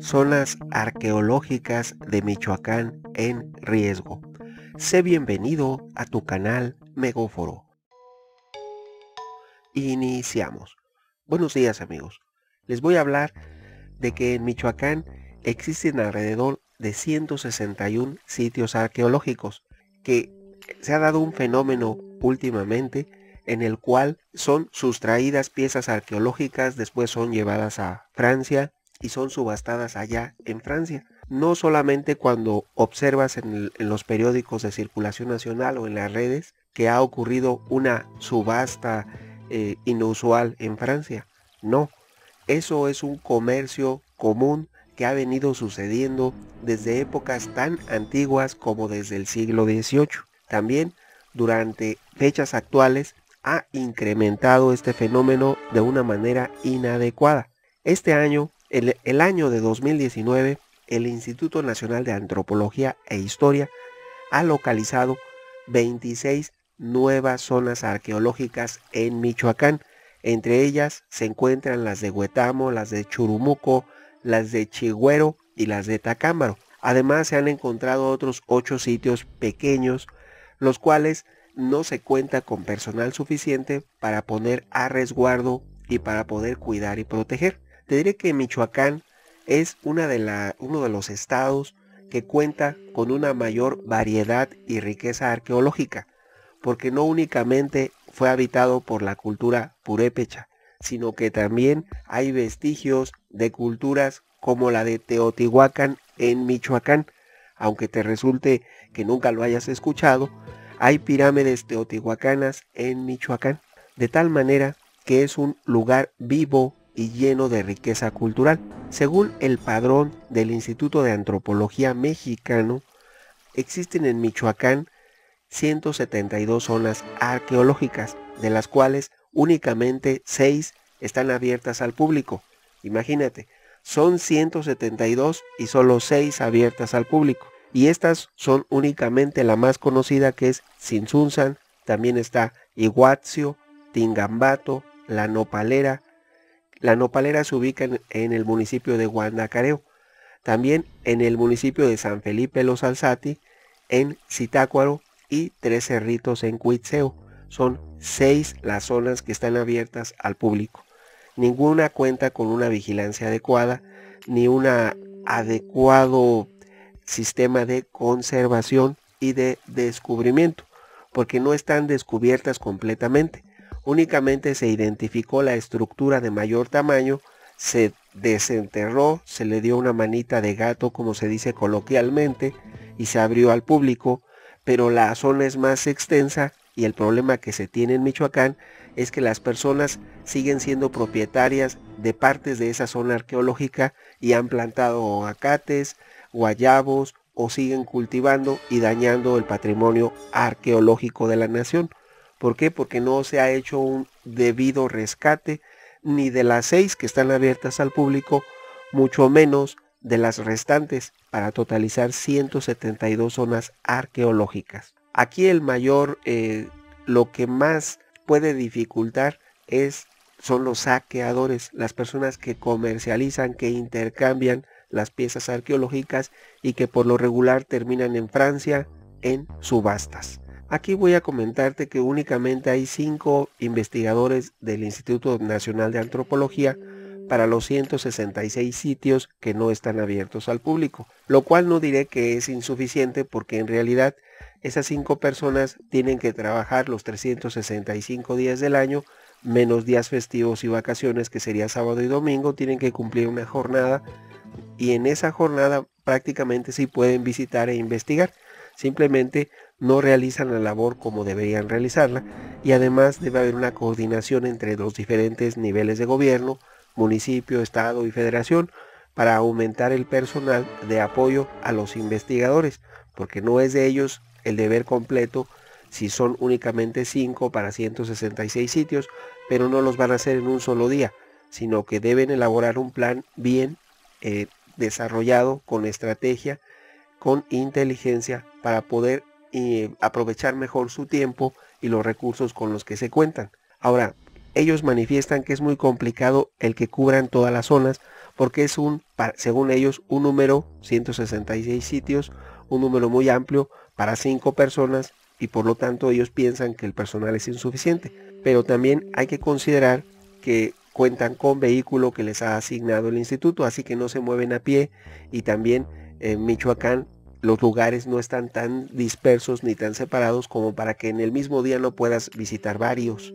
Zonas arqueológicas de Michoacán en riesgo. Sé bienvenido a tu canal Megóforo. Iniciamos. Buenos días amigos. Les voy a hablar de que en Michoacán existen alrededor de 161 sitios arqueológicos, que se ha dado un fenómeno últimamente en el cual son sustraídas piezas arqueológicas, después son llevadas a Francia y son subastadas allá en Francia. No solamente cuando observas en los periódicos de circulación nacional o en las redes que ha ocurrido una subasta inusual en Francia. No, eso es un comercio común que ha venido sucediendo desde épocas tan antiguas como desde el siglo XVIII. También durante fechas actuales ha incrementado este fenómeno de una manera inadecuada. Este año, el año de 2019, el Instituto Nacional de Antropología e Historia ha localizado 26 nuevas zonas arqueológicas en Michoacán. Entre ellas se encuentran las de Huetamo, las de Churumuco, las de Chigüero y las de Tacámbaro. Además se han encontrado otros 8 sitios pequeños, los cuales no se cuenta con personal suficiente para poner a resguardo y para poder cuidar y proteger. Te diré que Michoacán es uno de los estados que cuenta con una mayor variedad y riqueza arqueológica, porque no únicamente fue habitado por la cultura purépecha, sino que también hay vestigios de culturas como la de Teotihuacán en Michoacán. Aunque te resulte que nunca lo hayas escuchado, hay pirámides teotihuacanas en Michoacán, de tal manera que es un lugar vivo y lleno de riqueza cultural. Según el padrón del Instituto de Antropología Mexicano, existen en Michoacán 172 zonas arqueológicas, de las cuales únicamente 6 están abiertas al público. Imagínate, son 172 y solo 6 abiertas al público. Y estas son únicamente la más conocida, que es Tzintzuntzan, también está Iguazio, Tingambato, La Nopalera. La Nopalera se ubica en el municipio de Guanacareo, también en el municipio de San Felipe Los Alzati, en Zitácuaro y Tres Cerritos en Cuitzeo. Son 6 las zonas que están abiertas al público. Ninguna cuenta con una vigilancia adecuada ni un adecuado sistema de conservación y de descubrimiento, porque no están descubiertas completamente. Únicamente se identificó la estructura de mayor tamaño, se desenterró, se le dio una manita de gato, como se dice coloquialmente, y se abrió al público, pero la zona es más extensa y el problema que se tiene en Michoacán es que las personas siguen siendo propietarias de partes de esa zona arqueológica y han plantado aguacates, guayabos o siguen cultivando y dañando el patrimonio arqueológico de la nación. ¿Por qué? Porque no se ha hecho un debido rescate ni de las 6 que están abiertas al público, mucho menos de las restantes, para totalizar 172 zonas arqueológicas. Aquí lo que más puede dificultar son los saqueadores, las personas que comercializan, que intercambian las piezas arqueológicas y que por lo regular terminan en Francia en subastas. Aquí voy a comentarte que únicamente hay 5 investigadores del Instituto Nacional de Antropología para los 166 sitios que no están abiertos al público, lo cual no diré que es insuficiente, porque en realidad esas 5 personas tienen que trabajar los 365 días del año, menos días festivos y vacaciones, que sería sábado y domingo. Tienen que cumplir una jornada y en esa jornada prácticamente sí pueden visitar e investigar. Simplemente no realizan la labor como deberían realizarla, y además debe haber una coordinación entre los diferentes niveles de gobierno, municipio, estado y federación, para aumentar el personal de apoyo a los investigadores, porque no es de ellos el deber completo si son únicamente 5 para 166 sitios, pero no los van a hacer en un solo día, sino que deben elaborar un plan bien desarrollado, con estrategia, con inteligencia, para poder aprovechar mejor su tiempo y los recursos con los que se cuentan. Ahora, ellos manifiestan que es muy complicado el que cubran todas las zonas porque es según ellos, un número, 166 sitios, un número muy amplio para 5 personas y por lo tanto ellos piensan que el personal es insuficiente. Pero también hay que considerar que cuentan con vehículo que les ha asignado el instituto, así que no se mueven a pie y también en Michoacán los lugares no están tan dispersos ni tan separados como para que en el mismo día no puedas visitar varios.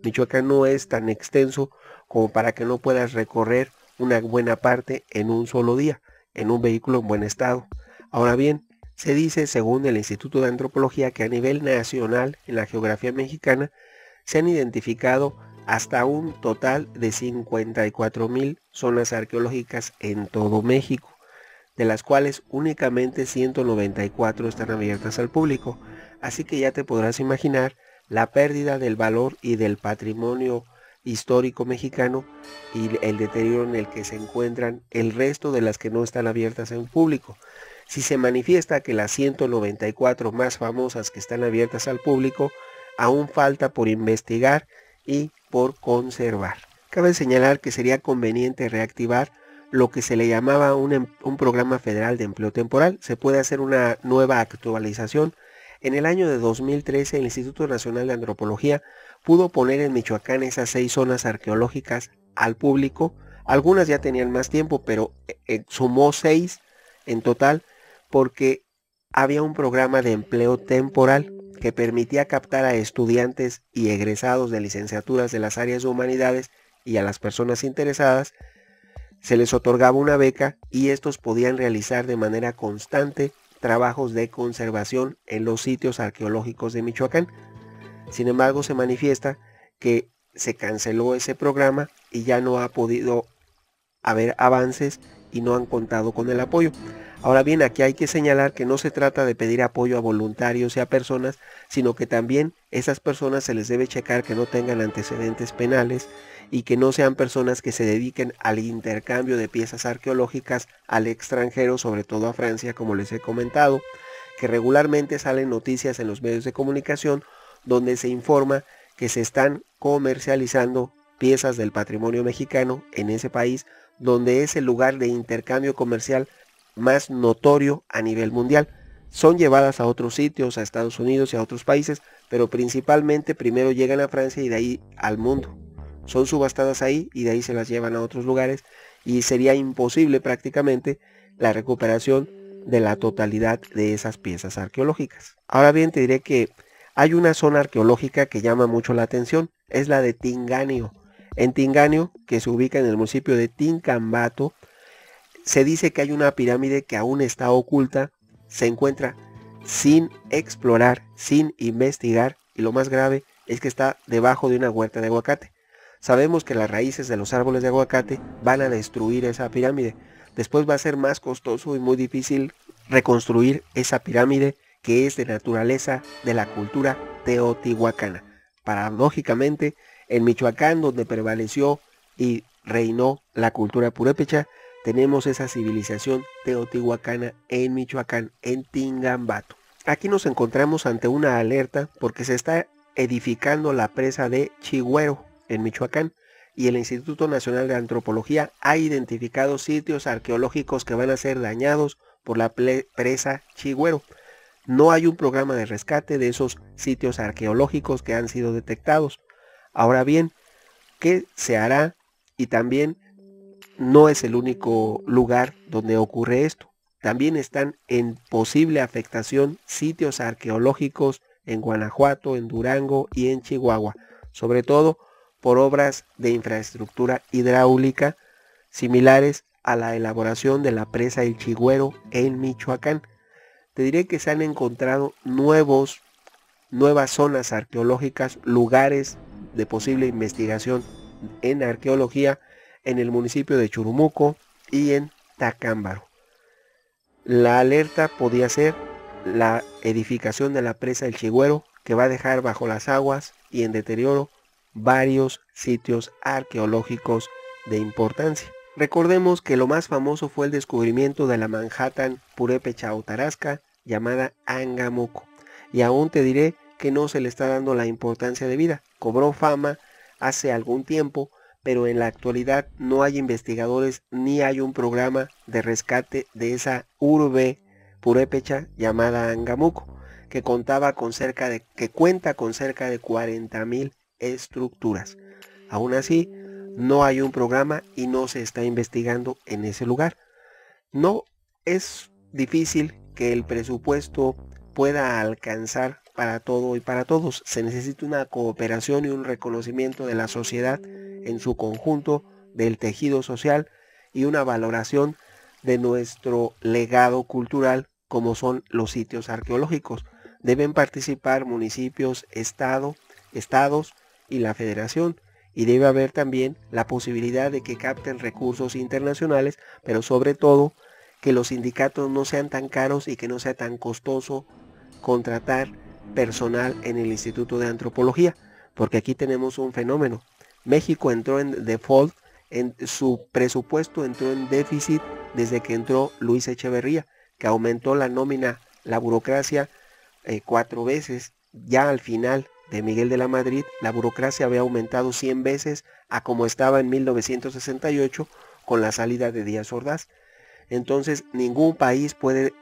Michoacán no es tan extenso como para que no puedas recorrer una buena parte en un solo día, en un vehículo en buen estado. Ahora bien, se dice, según el Instituto de Antropología, que a nivel nacional en la geografía mexicana se han identificado hasta un total de 54,000 zonas arqueológicas en todo México, de las cuales únicamente 194 están abiertas al público. Así que ya te podrás imaginar la pérdida del valor y del patrimonio histórico mexicano y el deterioro en el que se encuentran el resto de las que no están abiertas en público. Si se manifiesta que las 194 más famosas que están abiertas al público aún falta por investigar y por conservar. Cabe señalar que sería conveniente reactivar lo que se le llamaba un programa federal de empleo temporal. Se puede hacer una nueva actualización. En el año de 2013 el Instituto Nacional de Antropología pudo poner en Michoacán esas 6 zonas arqueológicas al público. Algunas ya tenían más tiempo, pero sumó 6 en total porque había un programa de empleo temporal que permitía captar a estudiantes y egresados de licenciaturas de las áreas de humanidades y a las personas interesadas. Se les otorgaba una beca y estos podían realizar de manera constante trabajos de conservación en los sitios arqueológicos de Michoacán. Sin embargo, se manifiesta que se canceló ese programa y ya no ha podido haber avances y no han contado con el apoyo. Ahora bien, aquí hay que señalar que no se trata de pedir apoyo a voluntarios y a personas, sino que también esas personas se les debe checar que no tengan antecedentes penales y que no sean personas que se dediquen al intercambio de piezas arqueológicas al extranjero, sobre todo a Francia, como les he comentado, que regularmente salen noticias en los medios de comunicación donde se informa que se están comercializando piezas del patrimonio mexicano en ese país, donde es el lugar de intercambio comercial más notorio a nivel mundial. Son llevadas a otros sitios, a Estados Unidos y a otros países, pero principalmente primero llegan a Francia y de ahí al mundo. Son subastadas ahí y de ahí se las llevan a otros lugares y sería imposible prácticamente la recuperación de la totalidad de esas piezas arqueológicas. Ahora bien, te diré que hay una zona arqueológica que llama mucho la atención, es la de Tinganio. En Tinganio, que se ubica en el municipio de Tincambato, se dice que hay una pirámide que aún está oculta, se encuentra sin explorar, sin investigar, y lo más grave es que está debajo de una huerta de aguacate. Sabemos que las raíces de los árboles de aguacate van a destruir esa pirámide. Después va a ser más costoso y muy difícil reconstruir esa pirámide que es de naturaleza de la cultura teotihuacana. Paradójicamente, en Michoacán, donde prevaleció y reinó la cultura purépecha, tenemos esa civilización teotihuacana en Michoacán, en Tingambato. Aquí nos encontramos ante una alerta porque se está edificando la presa de Chigüero en Michoacán y el Instituto Nacional de Antropología ha identificado sitios arqueológicos que van a ser dañados por la presa Chigüero. No hay un programa de rescate de esos sitios arqueológicos que han sido detectados. Ahora bien, ¿qué se hará? Y también no es el único lugar donde ocurre esto. También están en posible afectación sitios arqueológicos en Guanajuato, en Durango y en Chihuahua, sobre todo por obras de infraestructura hidráulica similares a la elaboración de la presa El Chigüero en Michoacán. Te diré que se han encontrado nuevas zonas arqueológicas, lugares de posible investigación en arqueología en el municipio de Churumuco y en Tacámbaro. La alerta podía ser la edificación de la presa El Chigüero, que va a dejar bajo las aguas y en deterioro varios sitios arqueológicos de importancia. Recordemos que lo más famoso fue el descubrimiento de la Manhattan purépecha o tarasca llamada Angamuco, y aún te diré que no se le está dando la importancia debida. Cobró fama hace algún tiempo, pero en la actualidad no hay investigadores ni hay un programa de rescate de esa urbe purépecha llamada Angamuco, que cuenta con cerca de 40.000 estructuras. Aún así, no hay un programa y no se está investigando en ese lugar. No es difícil que el presupuesto pueda alcanzar para todo y para todos. Se necesita una cooperación y un reconocimiento de la sociedad en su conjunto, del tejido social y una valoración de nuestro legado cultural como son los sitios arqueológicos. Deben participar municipios, estados y la federación. Y debe haber también la posibilidad de que capten recursos internacionales, pero sobre todo que los sindicatos no sean tan caros y que no sea tan costoso contratar personal en el Instituto de Antropología, porque aquí tenemos un fenómeno. México entró en default, en su presupuesto entró en déficit desde que entró Luis Echeverría, que aumentó la nómina, la burocracia 4 veces. Ya al final de Miguel de la Madrid, la burocracia había aumentado 100 veces a como estaba en 1968 con la salida de Díaz Ordaz. Entonces, ningún país puede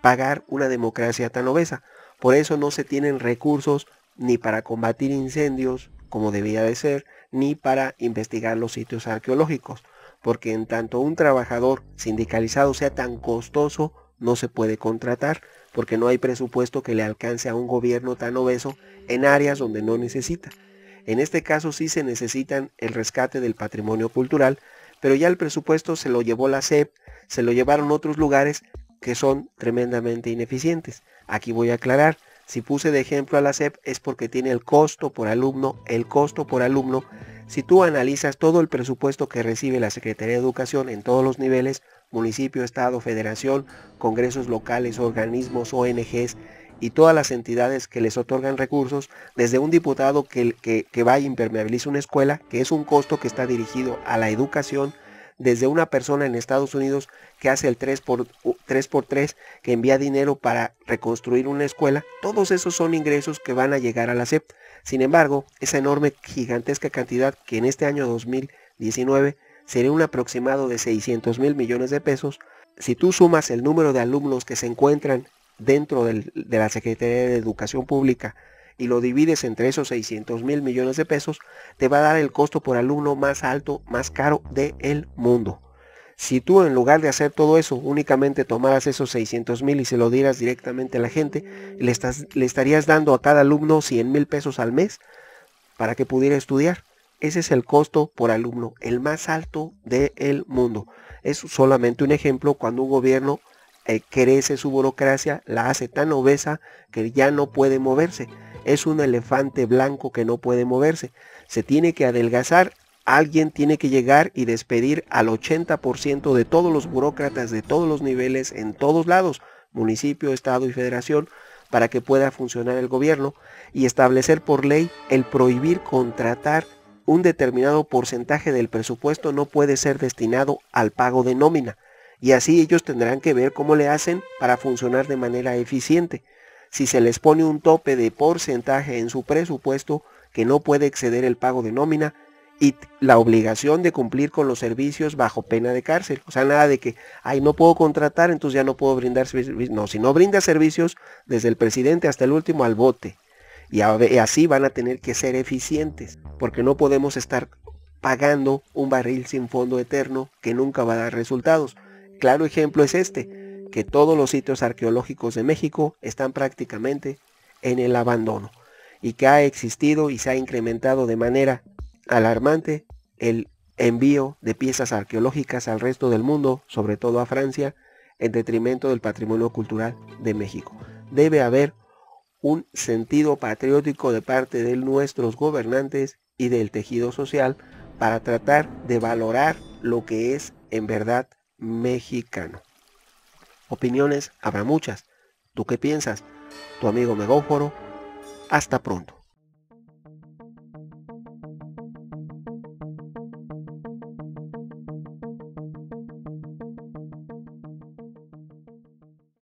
pagar una democracia tan obesa. Por eso no se tienen recursos ni para combatir incendios, como debía de ser, ni para investigar los sitios arqueológicos. Porque en tanto un trabajador sindicalizado sea tan costoso, no se puede contratar, porque no hay presupuesto que le alcance a un gobierno tan obeso en áreas donde no necesita. En este caso sí se necesitan el rescate del patrimonio cultural, pero ya el presupuesto se lo llevó la SEP, se lo llevaron otros lugares que son tremendamente ineficientes. Aquí voy a aclarar, si puse de ejemplo a la SEP es porque tiene el costo por alumno. Si tú analizas todo el presupuesto que recibe la Secretaría de Educación en todos los niveles, municipio, estado, federación, congresos locales, organismos, ONGs y todas las entidades que les otorgan recursos, desde un diputado que va y impermeabiliza una escuela, que es un costo que está dirigido a la educación, desde una persona en Estados Unidos que hace el 3x3, que envía dinero para reconstruir una escuela, todos esos son ingresos que van a llegar a la SEP. Sin embargo, esa enorme, gigantesca cantidad que en este año 2019 sería un aproximado de 600,000 millones de pesos, si tú sumas el número de alumnos que se encuentran dentro de la Secretaría de Educación Pública y lo divides entre esos 600,000 millones de pesos, te va a dar el costo por alumno más alto, más caro del mundo. Si tú en lugar de hacer todo eso, únicamente tomaras esos 600,000 y se lo dieras directamente a la gente, le estarías dando a cada alumno 100,000 pesos al mes para que pudiera estudiar. Ese es el costo por alumno, el más alto del mundo. Es solamente un ejemplo cuando un gobierno crece su burocracia, la hace tan obesa que ya no puede moverse. Es un elefante blanco que no puede moverse. Se tiene que adelgazar. Alguien tiene que llegar y despedir al 80% de todos los burócratas de todos los niveles, en todos lados, municipio, estado y federación, para que pueda funcionar el gobierno y establecer por ley el prohibir contratar un determinado porcentaje del presupuesto no puede ser destinado al pago de nómina. Y así ellos tendrán que ver cómo le hacen para funcionar de manera eficiente. Si se les pone un tope de porcentaje en su presupuesto que no puede exceder el pago de nómina y la obligación de cumplir con los servicios bajo pena de cárcel. O sea, nada de que, ay, no puedo contratar, entonces ya no puedo brindar servicios. No, si no brinda servicios, desde el presidente hasta el último al bote. Y así van a tener que ser eficientes, porque no podemos estar pagando un barril sin fondo eterno que nunca va a dar resultados. Claro ejemplo es este, que todos los sitios arqueológicos de México están prácticamente en el abandono y que ha existido y se ha incrementado de manera alarmante el envío de piezas arqueológicas al resto del mundo, sobre todo a Francia, en detrimento del patrimonio cultural de México. Debe haber un sentido patriótico de parte de nuestros gobernantes y del tejido social para tratar de valorar lo que es en verdad mexicano. Opiniones habrá muchas. ¿Tú qué piensas? Tu amigo Megóforo. Hasta pronto.